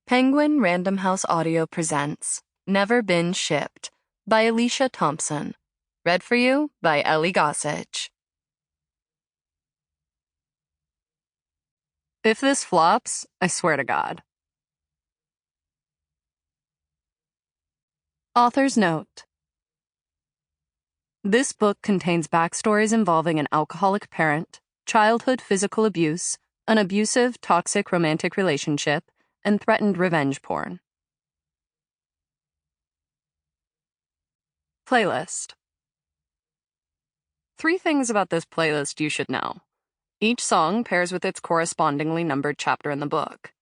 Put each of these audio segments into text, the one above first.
Penguin Random House Audio presents Never Been Shipped by Alicia Thompson. Read for you by Ellie Gossage. If this flops, I swear to God. Author's note. This book contains backstories involving an alcoholic parent, childhood physical abuse, an abusive, toxic romantic relationship, and threatened revenge porn. Playlist. 3 things about this playlist you should know. Each song pairs with its correspondingly numbered chapter in the book.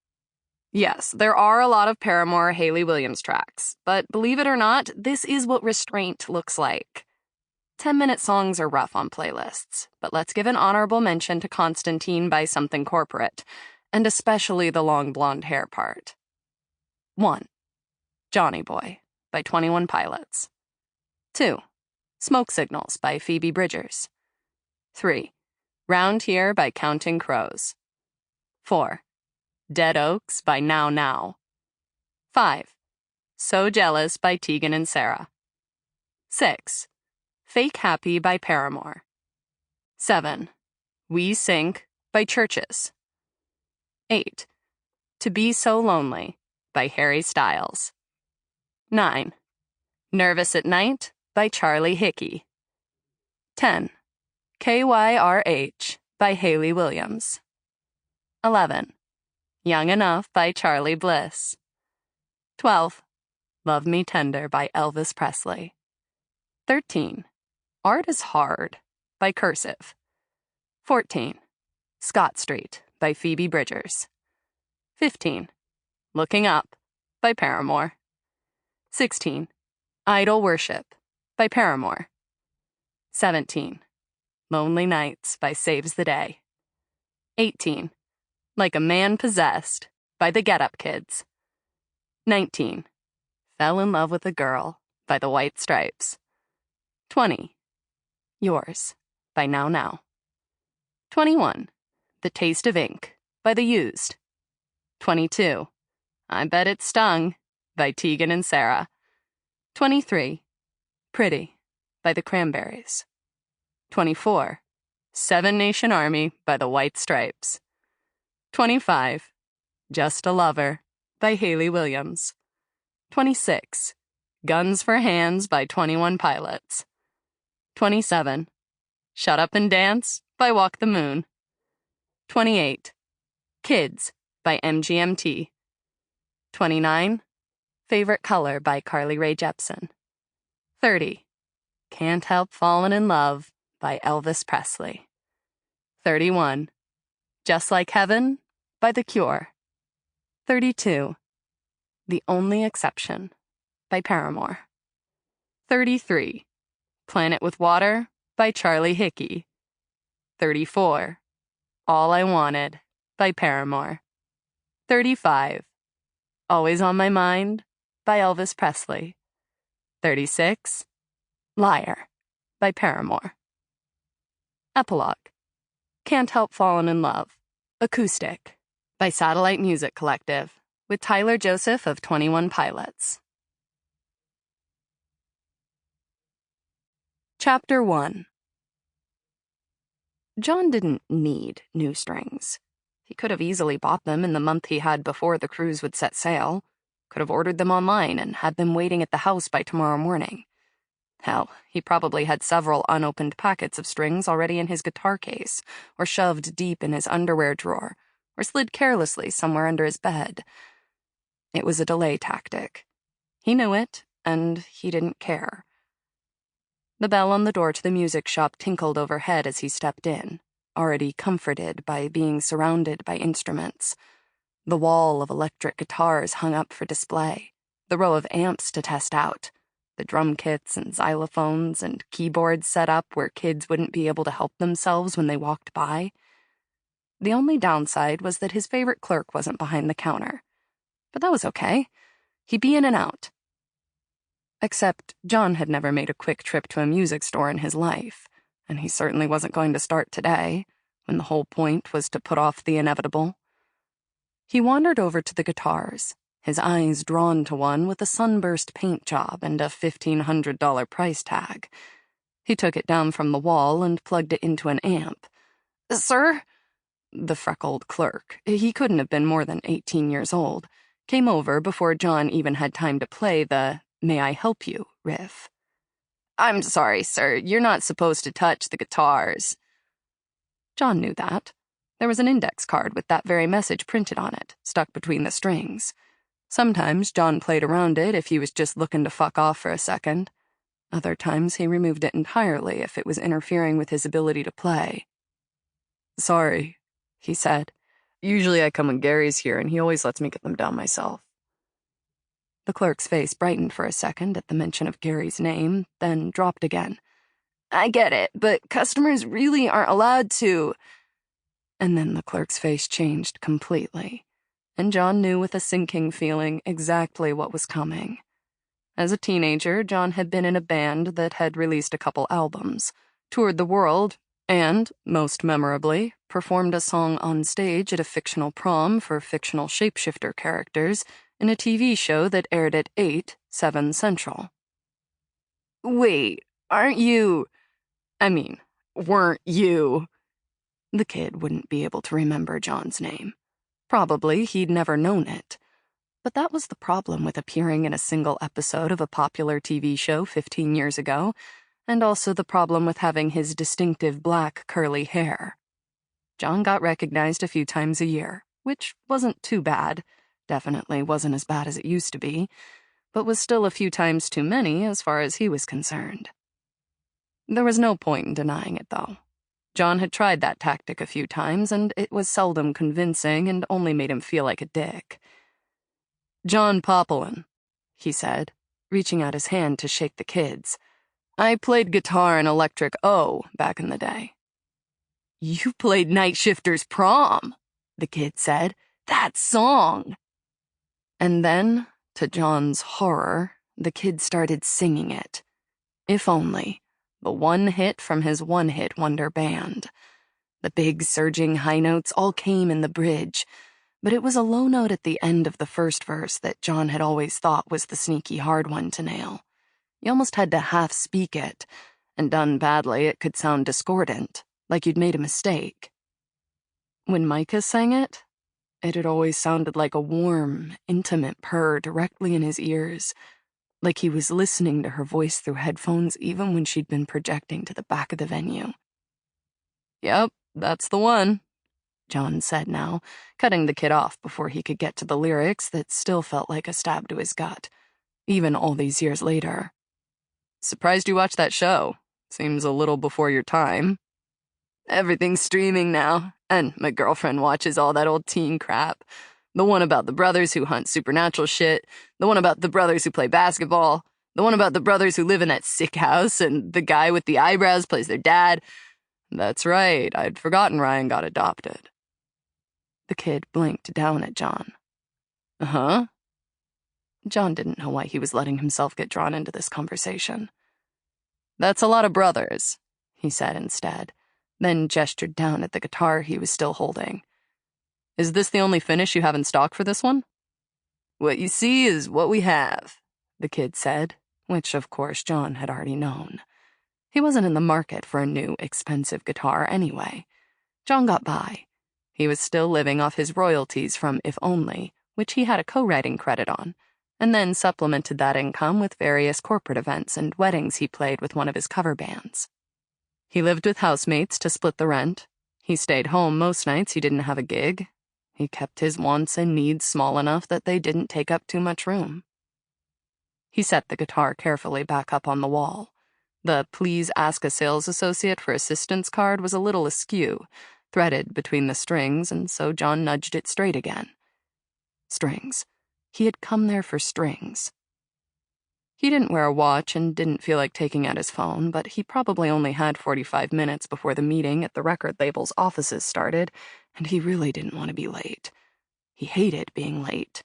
Yes, there are a lot of Paramore Hayley Williams tracks, but believe it or not, this is what restraint looks like. 10-minute songs are rough on playlists, but let's give an honorable mention to Constantine by Something Corporate, and especially the long blonde hair part. 1. Johnny Boy by 21 Pilots. 2. Smoke Signals by Phoebe Bridgers. 3. Round Here by Counting Crows. 4. Dead Oaks by Now Now. 5. So Jealous by Tegan and Sara. 6. Fake Happy by Paramore. 7. We Sink by Churches. 8. To Be So Lonely by Harry Styles. 9. Nervous at Night by Charlie Hickey. 10. KYRH by Hayley Williams. 11. Young Enough by Charlie Bliss. 12. Love Me Tender by Elvis Presley. 13. Art is Hard by Cursive. 14. Scott Street by Phoebe Bridgers. 15. Looking Up by Paramore. 16. Idol Worship by Paramore. 17. Lonely Nights by Saves the Day. 18. Like a Man Possessed by the Get Up Kids. 19. Fell in Love with a Girl by the White Stripes. 20. Yours by Now Now. 21. The Taste of Ink by The Used. 22. I Bet It Stung by Tegan and Sara. 23. Pretty by the Cranberries. 24. Seven Nation Army by the White Stripes. 25. Just a Lover by Hayley Williams. 26. Guns for Hands by 21 Pilots. 27. Shut Up and Dance by Walk the Moon. 28. Kids by MGMT. 29. Favorite Color by Carly Rae Jepsen. 30. Can't Help Falling in Love by Elvis Presley. 31. Just Like Heaven by The Cure. 32. The Only Exception by Paramore. 33. Planet with Water by Charlie Hickey. 34. All I Wanted by Paramore. 35. Always on My Mind by Elvis Presley. 36. Liar by Paramore. Epilogue. Can't Help Falling in Love. Acoustic by Satellite Music Collective with Tyler Joseph of 21 Pilots. Chapter 1. John didn't need new strings. He could have easily bought them in the month he had before the cruise would set sail, could have ordered them online and had them waiting at the house by tomorrow morning. Hell, he probably had several unopened packets of strings already in his guitar case, or shoved deep in his underwear drawer, or slid carelessly somewhere under his bed. It was a delay tactic. He knew it, and he didn't care. The bell on the door to the music shop tinkled overhead as he stepped in, already comforted by being surrounded by instruments. The wall of electric guitars hung up for display, the row of amps to test out, the drum kits and xylophones and keyboards set up where kids wouldn't be able to help themselves when they walked by. The only downside was that his favorite clerk wasn't behind the counter. But that was okay. He'd be in and out. Except John had never made a quick trip to a music store in his life, and he certainly wasn't going to start today, when the whole point was to put off the inevitable. He wandered over to the guitars, his eyes drawn to one with a sunburst paint job and a $1,500 price tag. He took it down from the wall and plugged it into an amp. "Sir?" The freckled clerk, he couldn't have been more than 18 years old, came over before John even had time to play the "May I help you" riff. "I'm sorry, sir, you're not supposed to touch the guitars." John knew that. There was an index card with that very message printed on it, stuck between the strings. Sometimes John played around it if he was just looking to fuck off for a second. Other times he removed it entirely if it was interfering with his ability to play. "Sorry," he said. "Usually I come when Gary's here and he always lets me get them down myself." The clerk's face brightened for a second at the mention of Gary's name, then dropped again. "I get it, but customers really aren't allowed to—" And then the clerk's face changed completely, and John knew with a sinking feeling exactly what was coming. As a teenager, John had been in a band that had released a couple albums, toured the world, and, most memorably, performed a song on stage at a fictional prom for fictional shapeshifter characters in a TV show that aired at 8, 7 Central. "Wait, aren't you... weren't you..." The kid wouldn't be able to remember John's name. Probably he'd never known it. But that was the problem with appearing in a single episode of a popular TV show 15 years ago, and also the problem with having his distinctive black curly hair. John got recognized a few times a year, which wasn't too bad, definitely wasn't as bad as it used to be, but was still a few times too many as far as he was concerned. There was no point in denying it, though. John had tried that tactic a few times, and it was seldom convincing and only made him feel like a dick. "John Poplin," he said, reaching out his hand to shake the kids. "I played guitar in Electric O back in the day." "You played Night Shifter's Prom," the kid said. "That song." And then, to John's horror, the kid started singing it. If Only, the one hit from his one-hit wonder band. The big, surging high notes all came in the bridge, but it was a low note at the end of the first verse that John had always thought was the sneaky hard one to nail. You almost had to half-speak it, and done badly it could sound discordant, like you'd made a mistake. When Micah sang it, it had always sounded like a warm, intimate purr directly in his ears, like he was listening to her voice through headphones even when she'd been projecting to the back of the venue. "Yep, that's the one," John said now, cutting the kid off before he could get to the lyrics that still felt like a stab to his gut, even all these years later. "Surprised you watched that show. Seems a little before your time." "Everything's streaming now, and my girlfriend watches all that old teen crap. The one about the brothers who hunt supernatural shit, the one about the brothers who play basketball, the one about the brothers who live in that sick house, and the guy with the eyebrows plays their dad. That's right, I'd forgotten Ryan got adopted." The kid blinked down at John. "Uh-huh?" John didn't know why he was letting himself get drawn into this conversation. "That's a lot of brothers," he said instead, then gestured down at the guitar he was still holding. "Is this the only finish you have in stock for this one?" "What you see is what we have," the kid said, which of course John had already known. He wasn't in the market for a new, expensive guitar anyway. John got by. He was still living off his royalties from If Only, which he had a co-writing credit on, and then supplemented that income with various corporate events and weddings he played with one of his cover bands. He lived with housemates to split the rent. He stayed home most nights he didn't have a gig. He kept his wants and needs small enough that they didn't take up too much room. He set the guitar carefully back up on the wall. The "Please ask a sales associate for assistance" card was a little askew, threaded between the strings, and so John nudged it straight again. Strings. He had come there for strings. He didn't wear a watch and didn't feel like taking out his phone, but he probably only had 45 minutes before the meeting at the record label's offices started, and he really didn't want to be late. He hated being late.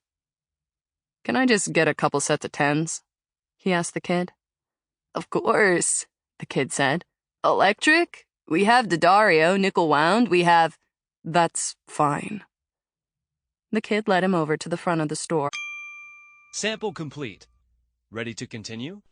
"Can I just get a couple sets of 10s? He asked the kid. "Of course," the kid said. "Electric? We have D'Addario, nickel wound, we have—" "That's fine." The kid led him over to the front of the store. Sample complete. Ready to continue?